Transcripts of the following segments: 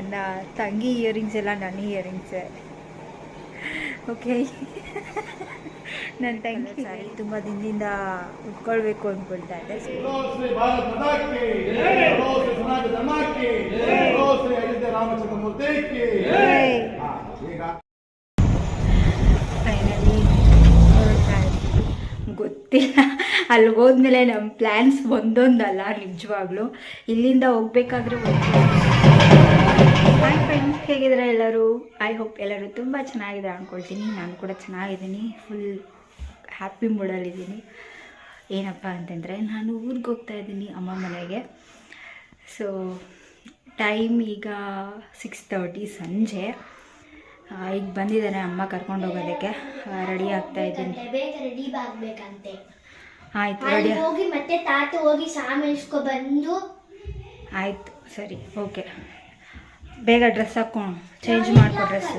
ನನ್ನ ತಂಗಿ ಇಯರಿಂಗ್ಸ್ ಎಲ್ಲ ನನ್ನ ಇಯರಿಂಗ್ಸೇ. ಓಕೆ, ನನ್ನ ತಂಗಿ ಸಾರಿ ತುಂಬ ದಿನದಿಂದ ಉಟ್ಕೊಳ್ಬೇಕು ಅಂದ್ಕೊಳ್ತಾ ಇದ್ದೆ. ಫೈನಲಿ ಗೊತ್ತಿಲ್ಲ, ಅಲ್ಲಿಗೆ ಹೋದ್ಮೇಲೆ ನಮ್ಮ ಪ್ಲ್ಯಾನ್ಸ್ ಒಂದೊಂದಲ್ಲ ನಿಜವಾಗ್ಲೂ. ಇಲ್ಲಿಂದ ಹೋಗ್ಬೇಕಾದ್ರೆ ಹಾಯ್ ಫ್ರೆಂಡ್ಸ್, ಹೇಗಿದ್ದಾರೆ ಎಲ್ಲರೂ? ಐ ಹೋಪ್ ಎಲ್ಲರೂ ತುಂಬ ಚೆನ್ನಾಗಿದ್ದಾರೆ ಅಂದ್ಕೊಳ್ತೀನಿ. ನಾನು ಕೂಡ ಚೆನ್ನಾಗಿದ್ದೀನಿ, ಫುಲ್ ಹ್ಯಾಪಿ ಮೂಡಲ್ಲಿದ್ದೀನಿ. ಏನಪ್ಪ ಅಂತಂದರೆ ನಾನು ಊರಿಗೆ ಹೋಗ್ತಾ ಇದ್ದೀನಿ ಅಮ್ಮ ಮನೆಗೆ. ಸೊ ಟೈಮ್ ಈಗ 6:30 ಸಂಜೆ. ಈಗ ಬಂದಿದ್ದಾನೆ ಅಮ್ಮ ಕರ್ಕೊಂಡು ಹೋಗೋದಕ್ಕೆ. ರೆಡಿ ಆಗ್ತಾ ಇದ್ದೀನಿ. ರೆಡಿ ಆಗಬೇಕಂತೆ. ಆಯಿತು, ರೆಡಿ ಹೋಗಿ ಮತ್ತೆ ತಾತ ಹೋಗಿ ಸಾಮೇಳಿಸ್ಕೊ ಬಂದು. ಆಯಿತು, ಸರಿ, ಓಕೆ. ಬೇಗ ಡ್ರೆಸ್ ಹಾಕ್ಕೊಂಡು ಚೇಂಜ್ ಮಾಡ್ಕೊ ಡ್ರೆಸ್.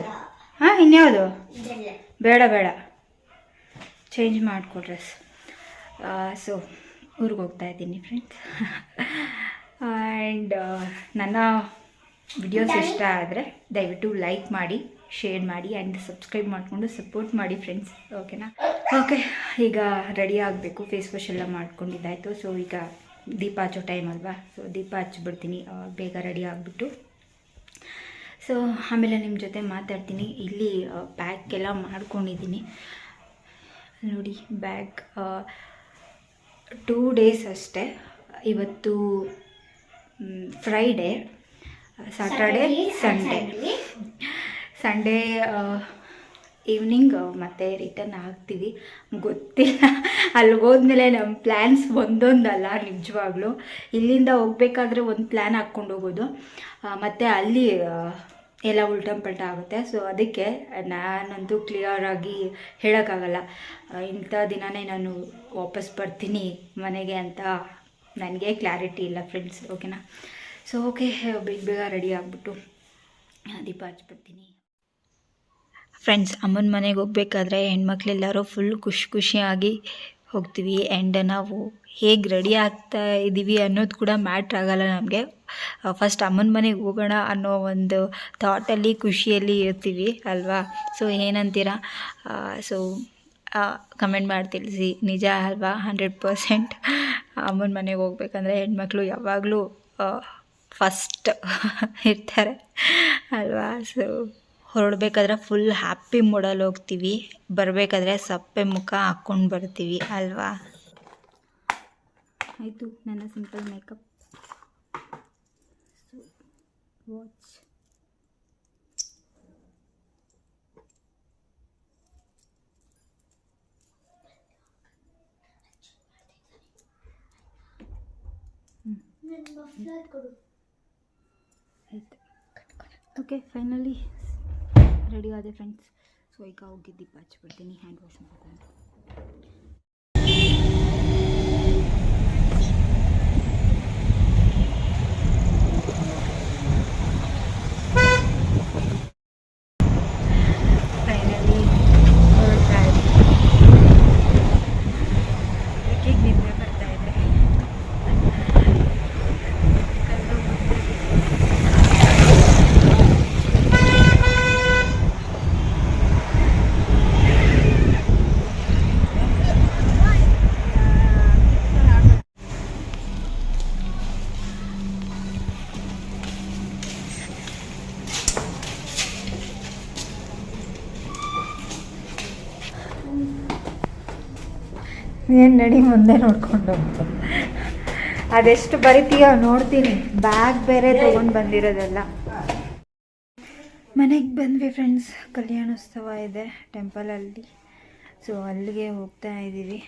ಹಾಂ, ಇನ್ಯಾವುದು ಬೇಡ ಬೇಡ, ಚೇಂಜ್ ಮಾಡ್ಕೊ ಡ್ರೆಸ್. ಸೊ ಊರಿಗೆ ಹೋಗ್ತಾ ಇದ್ದೀನಿ ಫ್ರೆಂಡ್ಸ್. ಆ್ಯಂಡ್ ನನ್ನ ವಿಡಿಯೋಸ್ ಇಷ್ಟ ಆದರೆ ದಯವಿಟ್ಟು ಲೈಕ್ ಮಾಡಿ, ಶೇರ್ ಮಾಡಿ ಆ್ಯಂಡ್ ಸಬ್ಸ್ಕ್ರೈಬ್ ಮಾಡಿಕೊಂಡು ಸಪೋರ್ಟ್ ಮಾಡಿ ಫ್ರೆಂಡ್ಸ್, ಓಕೆನಾ? ಓಕೆ, ಈಗ ರೆಡಿ ಆಗಬೇಕು. ಫೇಸ್ ವಾಶ್ ಎಲ್ಲ ಮಾಡ್ಕೊಂಡಿದ್ದಾಯಿತು. ಸೊ ಈಗ ದೀಪ ಹಚ್ಚೋ ಟೈಮ್ ಅಲ್ವಾ, ಸೊ ದೀಪ ಹಚ್ಚಿಬಿಡ್ತೀನಿ ಬೇಗ ರೆಡಿ ಆಗಿಬಿಟ್ಟು. ಸೊ ಆಮೇಲೆ ನಿಮ್ಮ ಜೊತೆ ಮಾತಾಡ್ತೀನಿ. ಇಲ್ಲಿ ಬ್ಯಾಗ್ ಎಲ್ಲ ಮಾಡ್ಕೊಂಡಿದ್ದೀನಿ ನೋಡಿ. ಬ್ಯಾಗ್ 2 ಡೇಸ್ ಅಷ್ಟೇ. ಇವತ್ತು ಫ್ರೈಡೇ, ಸ್ಯಾಟರ್ಡೇ, ಸಂಡೇ ಈವ್ನಿಂಗ್ ಮತ್ತೆ ರಿಟರ್ನ್ ಆಗ್ತೀವಿ. ಗೊತ್ತಿಲ್ಲ, ಅಲ್ಲಿಗೆ ಹೋದ್ಮೇಲೆ ನಮ್ಮ ಪ್ಲ್ಯಾನ್ಸ್ ಒಂದೊಂದಲ್ಲ ನಿಜವಾಗ್ಲೂ. ಇಲ್ಲಿಂದ ಹೋಗ್ಬೇಕಾದ್ರೆ ಒಂದು ಪ್ಲ್ಯಾನ್ ಹಾಕ್ಕೊಂಡು ಹೋಗೋದು, ಮತ್ತು ಅಲ್ಲಿ ಎಲ್ಲ ಉಲ್ಟಂಪಲ್ಟ ಆಗುತ್ತೆ. ಸೊ ಅದಕ್ಕೆ ನಾನಂತೂ ಕ್ಲಿಯರಾಗಿ ಹೇಳೋಕ್ಕಾಗಲ್ಲ ಇಂಥ ದಿನವೇ ನಾನು ವಾಪಸ್ ಬರ್ತೀನಿ ಮನೆಗೆ ಅಂತ. ನನಗೆ ಕ್ಲಾರಿಟಿ ಇಲ್ಲ ಫ್ರೆಂಡ್ಸ್, ಓಕೆನಾ? ಸೊ ಓಕೆ, ಬೇಗ ರೆಡಿ ಆಗಿಬಿಟ್ಟು ದೀಪ ಹಚ್ಬಿಡ್ತೀನಿ. ಫ್ರೆಂಡ್ಸ್, ಅಮ್ಮನ ಮನೆಗೆ ಹೋಗ್ಬೇಕಾದ್ರೆ ಹೆಣ್ಮಕ್ಳೆಲ್ಲರೂ ಫುಲ್ ಖುಷಿಯಾಗಿ ಹೋಗ್ತೀವಿ. ಆ್ಯಂಡ್ ನಾವು ಹೇಗೆ ರೆಡಿ ಆಗ್ತಾ ಇದ್ದೀವಿ ಅನ್ನೋದು ಕೂಡ ಮ್ಯಾಟ್ರ್ ಆಗೋಲ್ಲ ನಮಗೆ. ಫಸ್ಟ್ ಅಮ್ಮನ ಮನೆಗೆ ಹೋಗೋಣ ಅನ್ನೋ ಒಂದು ಥಾಟಲ್ಲಿ, ಖುಷಿಯಲ್ಲಿ ಇರ್ತೀವಿ ಅಲ್ವಾ? ಸೊ ಏನಂತೀರಾ? ಸೊ ಕಮೆಂಟ್ ಮಾಡಿ ತಿಳಿಸಿ, ನಿಜ ಅಲ್ವಾ? 100% ಅಮ್ಮನ ಮನೆಗೆ ಹೋಗ್ಬೇಕಂದ್ರೆ ಹೆಣ್ಮಕ್ಳು ಯಾವಾಗಲೂ ಫಸ್ಟ್ ಇರ್ತಾರೆ ಅಲ್ವಾ? ಸೊ ಹೊರಡ್ಬೇಕಾದ್ರೆ ಫುಲ್ ಹ್ಯಾಪಿ ಮೂಡಲ್ಲಿ ಹೋಗ್ತೀವಿ, ಬರಬೇಕಾದ್ರೆ ಸಪ್ಪೆ ಮುಖ ಹಾಕ್ಕೊಂಡು ಬರ್ತೀವಿ ಅಲ್ವಾ? ಆಯಿತು ನನ್ನ ಸಿಂಪಲ್ ಮೇಕಪ್. ಸೊ ವಾಚ್, ಆಯಿತು. ಓಕೆ, ಫೈನಲಿ ರೆಡಿ ಆದೆ ಫ್ರೆಂಡ್ಸ್. ಸೊ ಈಗ ಹೋಗಿ ದೀಪ ಹಚ್ಬಿಡ್ತೀನಿ, ಹ್ಯಾಂಡ್ ವಾಶ್ ಮಾಡ್ಕೊಂಡು. ಫೈನಲಿ ಹೊರಡ್ತಾ ಇದ್ದೀನಿ. ಈಗ ನಿದ್ದೆ ಬರ್ತಾ ಇದೆ. ಏನು ನಡಿ ಮುಂದೆ ನೋಡ್ಕೊಂಡು ಅದೆಷ್ಟು ಬರಿತೀಯೋ ನೋಡ್ತೀನಿ. ಬ್ಯಾಗ್ ಬೇರೆ ತೊಗೊಂಡು ಬಂದಿರೋದೆಲ್ಲ. ಮನೆಗೆ ಬಂದ್ವಿ ಫ್ರೆಂಡ್ಸ್. ಕಲ್ಯಾಣೋತ್ಸವ ಇದೆ ಟೆಂಪಲಲ್ಲಿ. ಸೊ ಅಲ್ಲಿಗೆ ಹೋಗ್ತಾ ಇದ್ದೀವಿ.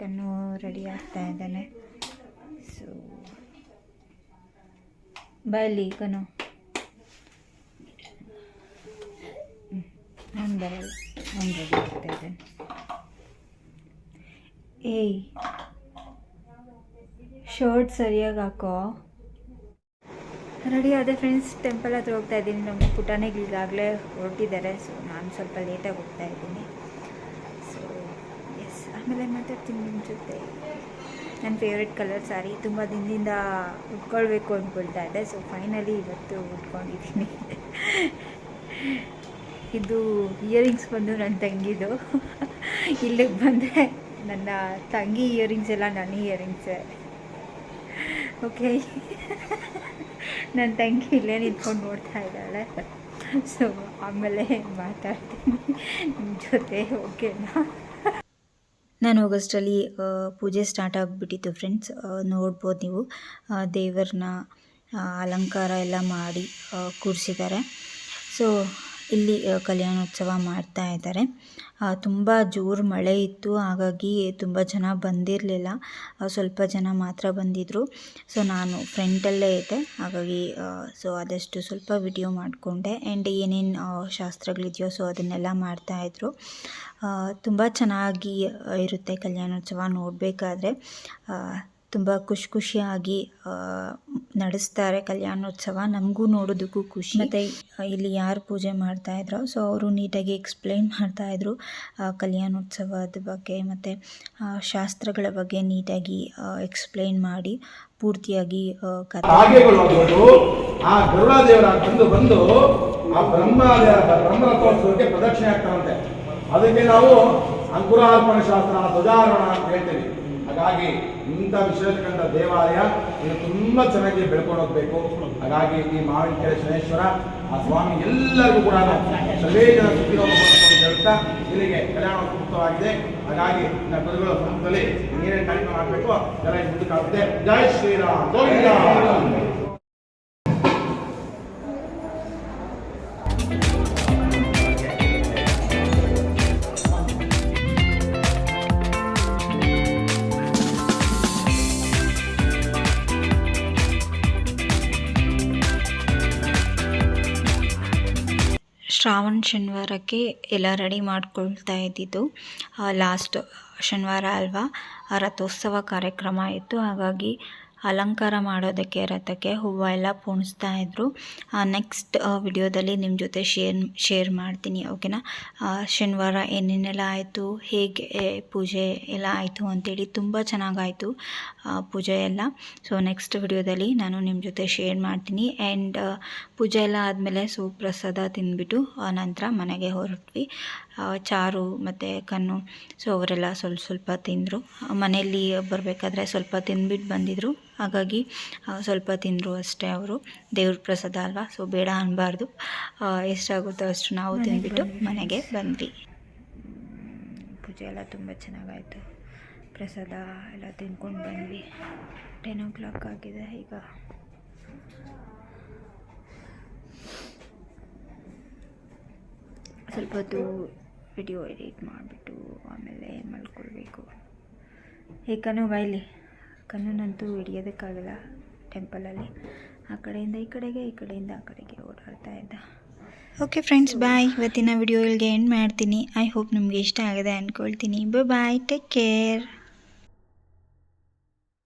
ಕಣ್ಣು ರೆಡಿ ಆಗ್ತಾ ಇದ್ದಾನೆ. ಸೊ ಬಾಯಲ್ಲಿ ಕಣ್ಣು ಅವ್ನು ಬರಲ್ಲ, ಅವ್ನು ರೆಡಿ ಆಗ್ತಾ ಇದ್ದಾನೆ. ಏಯ್, ಶರ್ಟ್ ಸರಿಯಾಗಿ ಹಾಕೋ. ರೆಡಿ ಆದೆ ಫ್ರೆಂಡ್ಸ್. ಟೆಂಪಲ್ ಹತ್ರ ಹೋಗ್ತಾ ಇದ್ದೀನಿ. ನಮ್ಮ ಪುಟಾಣಿಗೆ ಈಗಾಗಲೇ ಹೊರಟಿದ್ದಾರೆ. ಸೊ ನಾನು ಸ್ವಲ್ಪ ಲೇಟಾಗಿ ಹೋಗ್ತಾ ಇದ್ದೀನಿ. ಸೊ ಎಸ್, ಆಮೇಲೆ ಮಾತಾಡ್ತೀನಿ ನಿಮ್ಮ ಜೊತೆ. ನನ್ನ ಫೇವ್ರೆಟ್ ಕಲರ್ ಸ್ಯಾರಿ. ತುಂಬ ದಿನದಿಂದ ಉಟ್ಕೊಳ್ಬೇಕು ಅಂದ್ಕೊಳ್ತಾ ಇದ್ದೆ. ಸೊ ಫೈನಲಿ ಇವತ್ತು ಉಟ್ಕೊಂಡಿದ್ದೀನಿ. ಇದು ಇಯರಿಂಗ್ಸ್ ಬಂದು ನನ್ನ ತಂಗಿದು. ಇಲ್ಲಿಗೆ ಬಂದರೆ ನನ್ನ ತಂಗಿ ಇಯರಿಂಗ್ಸ್ ಎಲ್ಲ ನನ್ನ ಇಯರಿಂಗ್ಸೇ. ಓಕೆ, ನನ್ನ ತಂಗಿ ಇಲ್ಲೇ ನಿಂತ್ಕೊಂಡು ನೋಡ್ತಾ ಇದ್ದಾಳೆ. ಸೊ ಆಮೇಲೆ ಮಾತಾಡ್ತೀನಿ ನಿಮ್ಮ ಜೊತೆ, ಓಕೆನಾ? ನಾನು ಆಗಸ್ಟಲ್ಲಿ ಪೂಜೆ ಸ್ಟಾರ್ಟ್ ಆಗಿಬಿಟ್ಟಿತ್ತು ಫ್ರೆಂಡ್ಸ್. ನೋಡ್ಬೋದು ನೀವು, ದೇವರನ್ನ ಅಲಂಕಾರ ಎಲ್ಲ ಮಾಡಿ ಕೂರಿಸಿದ್ದಾರೆ. ಸೊ ಇಲ್ಲಿ ಕಲ್ಯಾಣೋತ್ಸವ ಮಾಡ್ತಾ ಇದ್ದಾರೆ. ತುಂಬ ಜೋರು ಮಳೆ ಇತ್ತು, ಹಾಗಾಗಿ ತುಂಬ ಜನ ಬಂದಿರಲಿಲ್ಲ. ಸ್ವಲ್ಪ ಜನ ಮಾತ್ರ ಬಂದಿದ್ದರು. ಸೊ ನಾನು ಫ್ರಂಟಲ್ಲೇ ಇದ್ದೆ, ಹಾಗಾಗಿ ಸೊ ಆದಷ್ಟು ಸ್ವಲ್ಪ ವಿಡಿಯೋ ಮಾಡಿಕೊಂಡೆ. ಆ್ಯಂಡ್ ಏನೇನು ಶಾಸ್ತ್ರಗಳಿದೆಯೋ ಸೊ ಅದನ್ನೆಲ್ಲ ಮಾಡ್ತಾಯಿದ್ರು. ತುಂಬ ಚೆನ್ನಾಗಿ ಇರುತ್ತೆ ಕಲ್ಯಾಣೋತ್ಸವ ನೋಡಬೇಕಾದ್ರೆ. ತುಂಬ ಖುಷಿಯಾಗಿ ನಡೆಸ್ತಾರೆ ಕಲ್ಯಾಣೋತ್ಸವ. ನಮಗೂ ನೋಡೋದಕ್ಕೂ ಖುಷಿ. ಮತ್ತು ಇಲ್ಲಿ ಯಾರು ಪೂಜೆ ಮಾಡ್ತಾಯಿದ್ರೋ ಸೊ ಅವರು ನೀಟಾಗಿ ಎಕ್ಸ್ಪ್ಲೈನ್ ಮಾಡ್ತಾಯಿದ್ರು ಕಲ್ಯಾಣೋತ್ಸವದ ಬಗ್ಗೆ ಮತ್ತು ಶಾಸ್ತ್ರಗಳ ಬಗ್ಗೆ ನೀಟಾಗಿ ಎಕ್ಸ್ಪ್ಲೈನ್ ಮಾಡಿ ಪೂರ್ತಿಯಾಗಿ ಆ ಗರುಡಾದೇವರ ಬಂದು ಆ ಬ್ರಹ್ಮರಥೋತ್ಸವಕ್ಕೆ ಪ್ರದಕ್ಷಿಣೆ ಆಗ್ತಾರಂತೆ. ಅದಕ್ಕೆ ನಾವು ಅಂಕುರಾರ್ಪಣ ಶಾಸ್ತ್ರ, ಧ್ವಜಾರೋಹಣ ಅಂತ ಹೇಳ್ತೀವಿ. ಹಾಗಾಗಿ ಇಂಥ ವಿಶೇಷಕಂಡ ದೇವಾಲಯ ಇದು ತುಂಬ ಚೆನ್ನಾಗಿ ಬೆಳ್ಕೊಂಡು ಹೋಗ್ಬೇಕು. ಹಾಗಾಗಿ ಈ ಮಾವಿನಕೆರೆ ಶನೇಶ್ವರ ಆ ಸ್ವಾಮಿ ಎಲ್ಲರಿಗೂ ಕೂಡ ಸರ್ವೇ ಜನ ಹೇಳ್ತಾ ಇಲ್ಲಿಗೆ ಕಲ್ಯಾಣ ಸೂಕ್ತವಾಗಿದೆ. ಹಾಗಾಗಿ ನಮ್ಮ ಗುರುಗಳ ಸಂಸ್ಥೆಯಲ್ಲಿ ಏನೇನು ಕಾರ್ಯಕ್ರಮ ಮಾಡಬೇಕು ಎಲ್ಲ ಮುಂದಕ್ಕಾಗುತ್ತೆ. ಜೈ ಶ್ರೀರಾಮ್, ಗೋವಿಂದ. ಶ್ರಾವಣ ಶನಿವಾರಕ್ಕೆ ಎಲ್ಲ ರೆಡಿ ಮಾಡ್ಕೊಳ್ತಾ ಇದ್ದಿದ್ದು. ಲಾಸ್ಟ್ ಶನಿವಾರ ಅಲ್ವಾ, ರಥೋತ್ಸವ ಕಾರ್ಯಕ್ರಮ ಇತ್ತು. ಹಾಗಾಗಿ ಅಲಂಕಾರ ಮಾಡೋದಕ್ಕೆ ರಥಕ್ಕೆ ಹೂವು ಎಲ್ಲ ಪೋಣಿಸ್ತಾ ಇದ್ದರು. ನೆಕ್ಸ್ಟ್ ವಿಡಿಯೋದಲ್ಲಿ ನಿಮ್ಮ ಜೊತೆ ಶೇರ್ ಮಾಡ್ತೀನಿ, ಓಕೆನಾ? ಶನಿವಾರ ಏನೇನೆಲ್ಲ ಆಯಿತು, ಹೇಗೆ ಪೂಜೆ ಎಲ್ಲ ಆಯಿತು ಅಂತೇಳಿ ತುಂಬ ಚೆನ್ನಾಗಾಯಿತು ಪೂಜೆ ಎಲ್ಲ. ಸೊ ನೆಕ್ಸ್ಟ್ ವಿಡಿಯೋದಲ್ಲಿ ನಾನು ನಿಮ್ಮ ಜೊತೆ ಶೇರ್ ಮಾಡ್ತೀನಿ. ಆ್ಯಂಡ್ ಪೂಜೆ ಎಲ್ಲ ಆದಮೇಲೆ ಪ್ರಸಾದ ತಿಂದ್ಬಿಟ್ಟು ನಂತರ ಮನೆಗೆ ಹೊರಟ್ವಿ. ಚಾರು ಮತ್ತು ಕಣ್ಣು ಸೊ ಅವರೆಲ್ಲ ಸ್ವಲ್ಪ ತಿಂದರು. ಮನೆಯಲ್ಲಿ ಬರಬೇಕಾದ್ರೆ ಸ್ವಲ್ಪ ತಿಂದ್ಬಿಟ್ಟು ಬಂದಿದ್ದರು, ಹಾಗಾಗಿ ಸ್ವಲ್ಪ ತಿಂದರು ಅಷ್ಟೇ ಅವರು. ದೇವ್ರ ಪ್ರಸಾದ ಅಲ್ವಾ, ಸೊ ಬೇಡ ಅನ್ನಬಾರ್ದು. ಎಷ್ಟಾಗುತ್ತೋ ಅಷ್ಟು ನಾವು ತಿಂದ್ಬಿಟ್ಟು ಮನೆಗೆ ಬಂದ್ವಿ. ಪೂಜೆ ಎಲ್ಲ ತುಂಬ ಚೆನ್ನಾಗಾಯಿತು. ಪ್ರಸಾದ ಎಲ್ಲ ತಿಂದ್ಕೊಂಡು ಬಂದ್ವಿ. 10 o'clock ಆಗಿದೆ ಈಗ. ಸ್ವಲ್ಪ ಹೊತ್ತು ವಿಡಿಯೋ ಎಡಿಟ್ ಮಾಡಿಬಿಟ್ಟು ಆಮೇಲೆ ಮಲ್ಕೊಳ್ಬೇಕು. ಕಣ್ಣು ಬಾಯ್ಲಿ, ಕಣ್ಣನಂತೂ ಹಿಡಿಯೋದಕ್ಕಾಗಲ್ಲ ಟೆಂಪಲಲ್ಲಿ. ಆ ಕಡೆಯಿಂದ ಈ ಕಡೆಗೆ, ಈ ಕಡೆಯಿಂದ ಆ ಕಡೆಗೆ ಓಡಾಡ್ತಾ ಇದ್ದ. ಓಕೆ ಫ್ರೆಂಡ್ಸ್, ಬಾಯ್. ಇವತ್ತಿನ ವಿಡಿಯೋ ಇಲ್ಲಿಗೆ ಎಂಡ್ ಮಾಡ್ತೀನಿ. ಐ ಹೋಪ್ ನಿಮಗೆ ಇಷ್ಟ ಆಗಿದೆ ಅಂದ್ಕೊಳ್ತೀನಿ. ಬಾಯ್, ಟೇಕ್ ಕೇರ್.